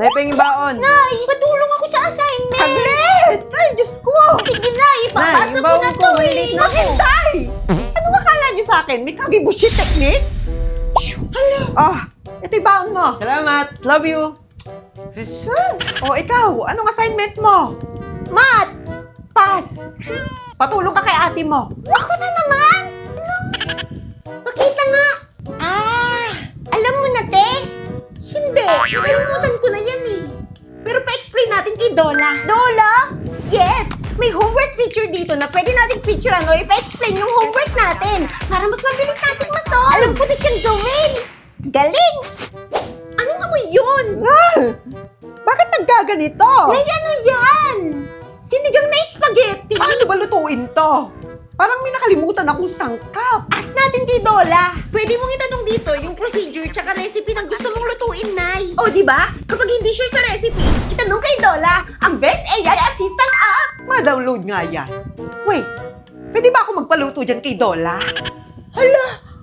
Naiping baon. Nay, patulong ako sa assignment. Saglit! Ay, Diyos ko! Sige, Nay. Ipapasa yung ko baon na ko, to maliliit na ako. Maghintay! Ano akala niyo sa akin? May kagibushi technique? Hala! Ah, ito yung baon mo. Salamat. Love you. O, ikaw, anong assignment mo? Mat! Pass! Patulong ka kay ate mo. Ako na naman? Ano? Pakita nga. Alam mo na, te? Hindi. Nakalimutan ko na yan eh. Pero pa-explain natin kay Dola. Dola? Yes! May homework feature dito na pwede natin picturean o ipa-explain yung homework natin para mas mabilis natin ma-solve. Alam ko din siyang gawin. Galing! Anong amoy yun? Bakit nagkaganito? Nay, ano yan? Sinigang na spaghetti. Paano ba lutuin to? Parang may nakalimutan akong sangkap. Ask natin kay Dola. Pwede mong itanong dito yung procedure tsaka recipe ng gusto mong lutuin, Nay. O, di ba? Kapag hindi sure sa recipe, itanong kay Dola, ang best AI assistant app. Ma-download nga yan. Wait, pwede ba ako magpaluto dyan kay Dola? Hala,